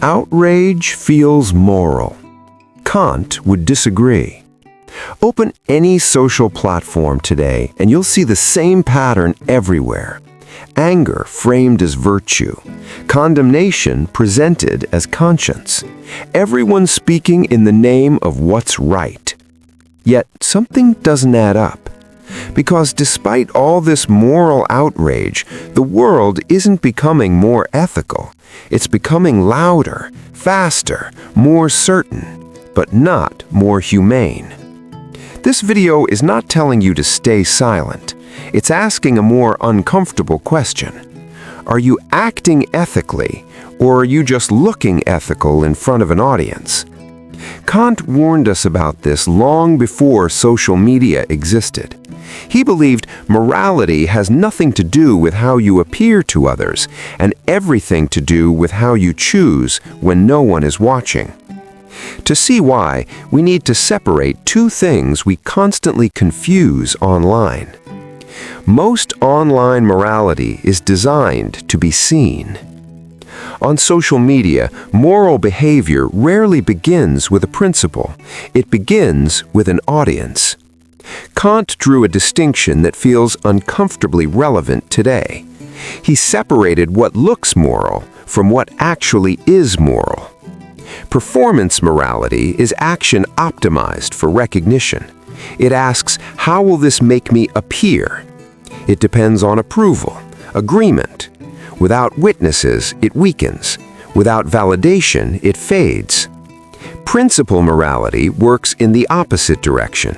Outrage feels moral. Kant would disagree. Open any social platform today and you'll see the same pattern everywhere. Anger framed as virtue. Condemnation presented as conscience. Everyone speaking in the name of what's right. Yet something doesn't add up. Because despite all this moral outrage, the world isn't becoming more ethical. It's becoming louder, faster, more certain, but not more humane. This video is not telling you to stay silent. It's asking a more uncomfortable question. Are you acting ethically, or are you just looking ethical in front of an audience? Kant warned us about this long before social media existed. He believed morality has nothing to do with how you appear to others, and everything to do with how you choose when no one is watching. To see why, we need to separate two things we constantly confuse online. Most online morality is designed to be seen. On social media, moral behavior rarely begins with a principle. It begins with an audience. Kant drew a distinction that feels uncomfortably relevant today. He separated what looks moral from what actually is moral. Performance morality is action optimized for recognition. It asks, how will this make me appear? It depends on approval, agreement. Without witnesses, it weakens. Without validation, it fades. Principle morality works in the opposite direction.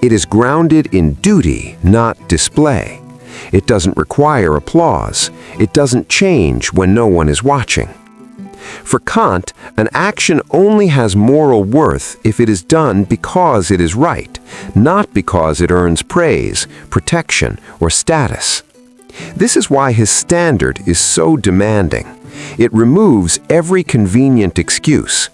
It is grounded in duty, not display. It doesn't require applause. It doesn't change when no one is watching. For Kant, an action only has moral worth if it is done because it is right, not because it earns praise, protection, or status. This is why his standard is so demanding. It removes every convenient excuse.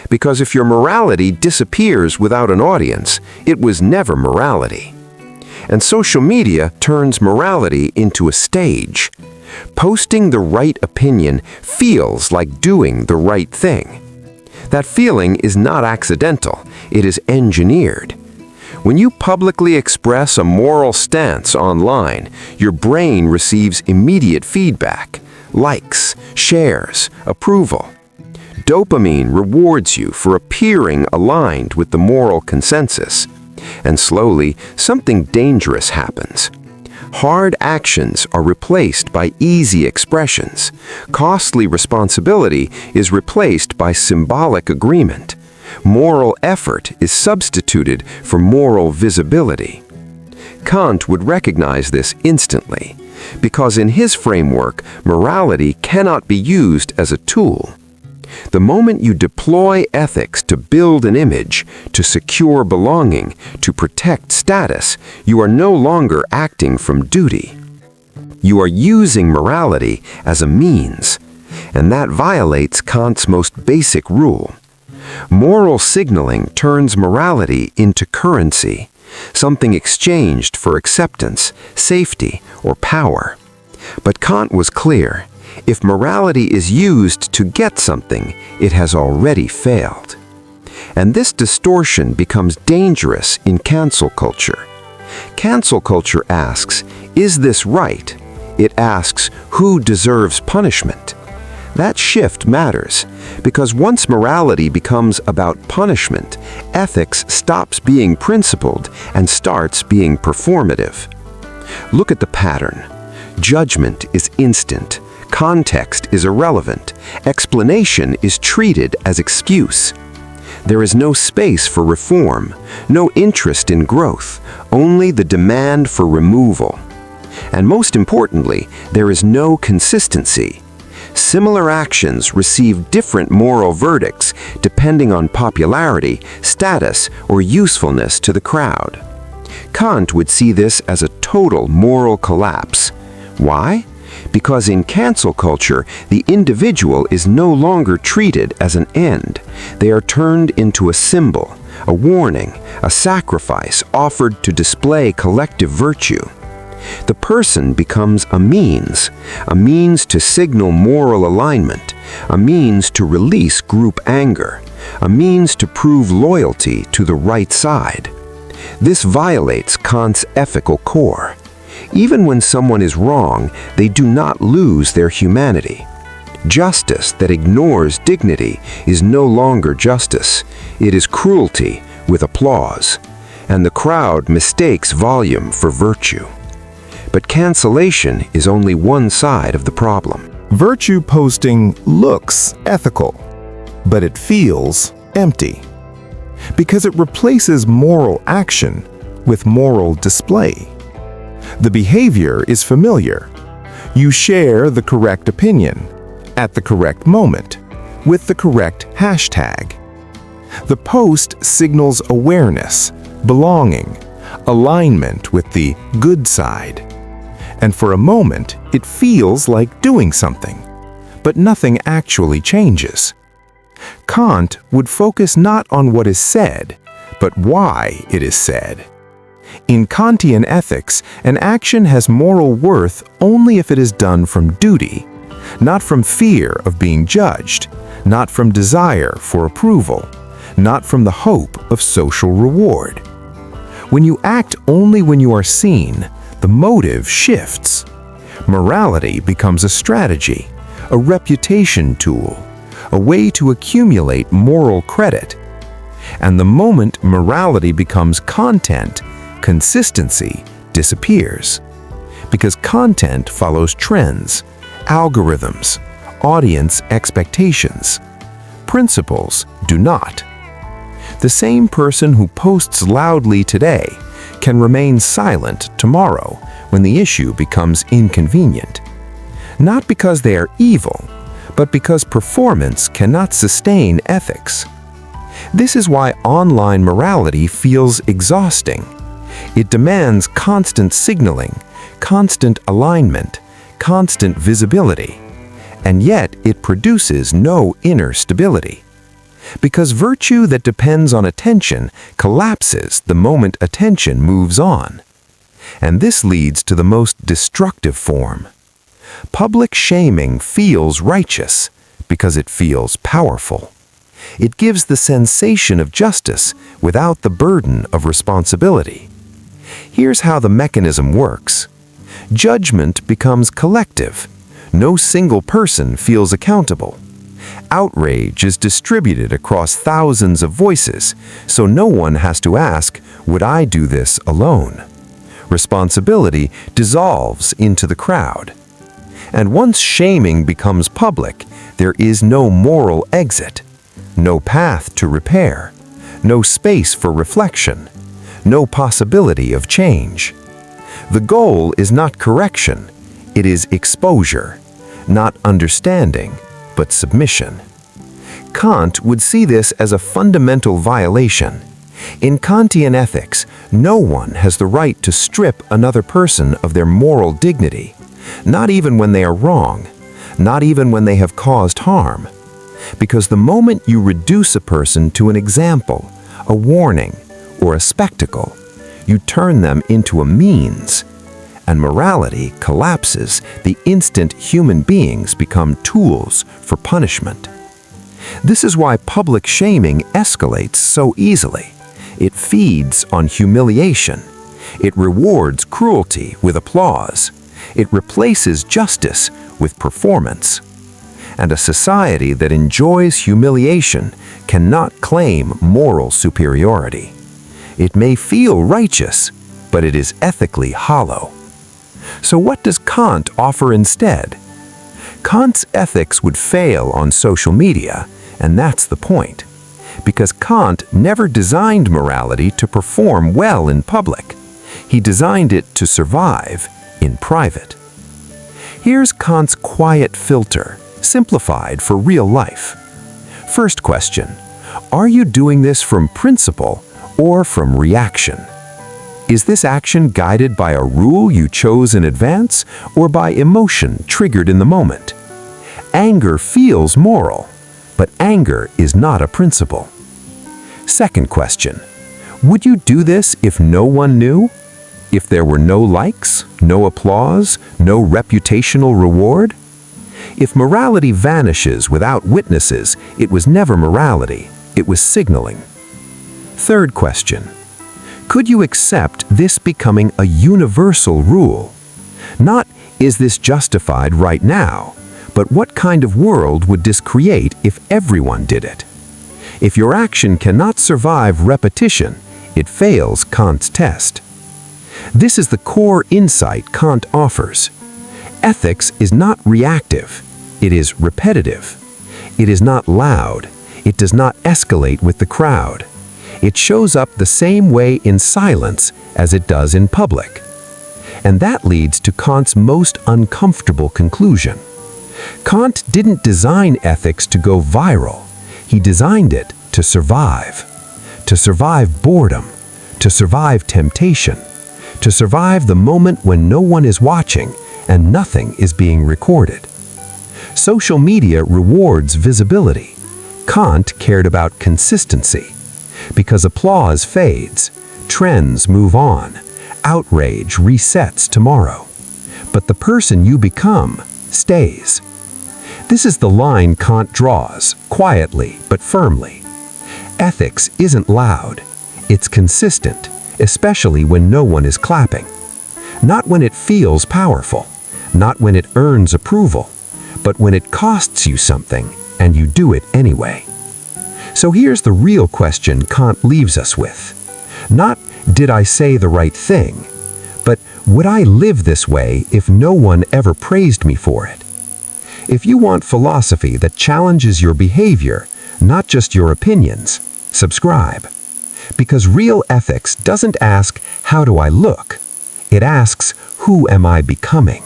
Because if your morality disappears without an audience, it was never morality. And social media turns morality into a stage. Posting the right opinion feels like doing the right thing. That feeling is not accidental, it is engineered. When you publicly express a moral stance online, your brain receives immediate feedback, likes, shares, approval. Dopamine rewards you for appearing aligned with the moral consensus. And slowly, something dangerous happens. Hard actions are replaced by easy expressions. Costly responsibility is replaced by symbolic agreement. Moral effort is substituted for moral visibility. Kant would recognize this instantly, because in his framework, morality cannot be used as a tool. The moment you deploy ethics to build an image, to secure belonging, to protect status, you are no longer acting from duty. You are using morality as a means, and that violates Kant's most basic rule. Moral signaling turns morality into currency, something exchanged for acceptance, safety, or power. But Kant was clear. If morality is used to get something, it has already failed. And this distortion becomes dangerous in cancel culture. Cancel culture asks, is this right? It asks, who deserves punishment? That shift matters, because once morality becomes about punishment, ethics stops being principled and starts being performative. Look at the pattern. Judgment is instant. Context is irrelevant. Explanation is treated as excuse. There is no space for reform, no interest in growth, only the demand for removal. And most importantly, there is no consistency. Similar actions receive different moral verdicts depending on popularity, status, or usefulness to the crowd. Kant would see this as a total moral collapse. Why? Because in cancel culture, the individual is no longer treated as an end. They are turned into a symbol, a warning, a sacrifice offered to display collective virtue. The person becomes a means to signal moral alignment, a means to release group anger, a means to prove loyalty to the right side. This violates Kant's ethical core. Even when someone is wrong, they do not lose their humanity. Justice that ignores dignity is no longer justice. It is cruelty with applause, and the crowd mistakes volume for virtue. But cancellation is only one side of the problem. Virtue posting looks ethical, but it feels empty, because it replaces moral action with moral display. The behavior is familiar. You share the correct opinion, at the correct moment, with the correct hashtag. The post signals awareness, belonging, alignment with the good side. And for a moment, it feels like doing something, but nothing actually changes. Kant would focus not on what is said, but why it is said. In Kantian ethics, an action has moral worth only if it is done from duty, not from fear of being judged, not from desire for approval, not from the hope of social reward. When you act only when you are seen, the motive shifts. Morality becomes a strategy, a reputation tool, a way to accumulate moral credit. And the moment morality becomes content, consistency disappears. Because content follows trends, algorithms, audience expectations. Principles do not. The same person who posts loudly today can remain silent tomorrow when the issue becomes inconvenient. Not because they are evil, but because performance cannot sustain ethics. This is why online morality feels exhausting. It demands constant signaling, constant alignment, constant visibility, and yet it produces no inner stability. Because virtue that depends on attention collapses the moment attention moves on. And this leads to the most destructive form. Public shaming feels righteous because it feels powerful. It gives the sensation of justice without the burden of responsibility. Here's how the mechanism works. Judgment becomes collective. No single person feels accountable. Outrage is distributed across thousands of voices, so no one has to ask, would I do this alone? Responsibility dissolves into the crowd. And once shaming becomes public, there is no moral exit, no path to repair, no space for reflection, no possibility of change. The goal is not correction, it is exposure, not understanding, but submission. Kant would see this as a fundamental violation. In Kantian ethics, no one has the right to strip another person of their moral dignity, not even when they are wrong, not even when they have caused harm. Because the moment you reduce a person to an example, a warning, or a spectacle, you turn them into a means, and morality collapses the instant human beings become tools for punishment. This is why public shaming escalates so easily. It feeds on humiliation. It rewards cruelty with applause. It replaces justice with performance. And a society that enjoys humiliation cannot claim moral superiority. It may feel righteous, but it is ethically hollow. So what does Kant offer instead? Kant's ethics would fail on social media, and that's the point. Because Kant never designed morality to perform well in public. He designed it to survive in private. Here's Kant's quiet filter, simplified for real life. First question, are you doing this from principle or from reaction? Is this action guided by a rule you chose in advance or by emotion triggered in the moment? Anger feels moral, but anger is not a principle. Second question, would you do this if no one knew? If there were no likes, no applause, no reputational reward? If morality vanishes without witnesses, it was never morality, it was signaling. Third question. Could you accept this becoming a universal rule? Not, is this justified right now, but what kind of world would this create if everyone did it? If your action cannot survive repetition, it fails Kant's test. This is the core insight Kant offers. Ethics is not reactive, it is repetitive. It is not loud, it does not escalate with the crowd. It shows up the same way in silence as it does in public. And that leads to Kant's most uncomfortable conclusion. Kant didn't design ethics to go viral. He designed it to survive. To survive boredom, to survive temptation, to survive the moment when no one is watching and nothing is being recorded. Social media rewards visibility. Kant cared about consistency. Because applause fades, trends move on, outrage resets tomorrow. But the person you become stays. This is the line Kant draws, quietly but firmly. Ethics isn't loud, it's consistent, especially when no one is clapping. Not when it feels powerful, not when it earns approval, but when it costs you something and you do it anyway. So here's the real question Kant leaves us with. Not, did I say the right thing? But, would I live this way if no one ever praised me for it? If you want philosophy that challenges your behavior, not just your opinions, subscribe. Because real ethics doesn't ask, how do I look? It asks, who am I becoming?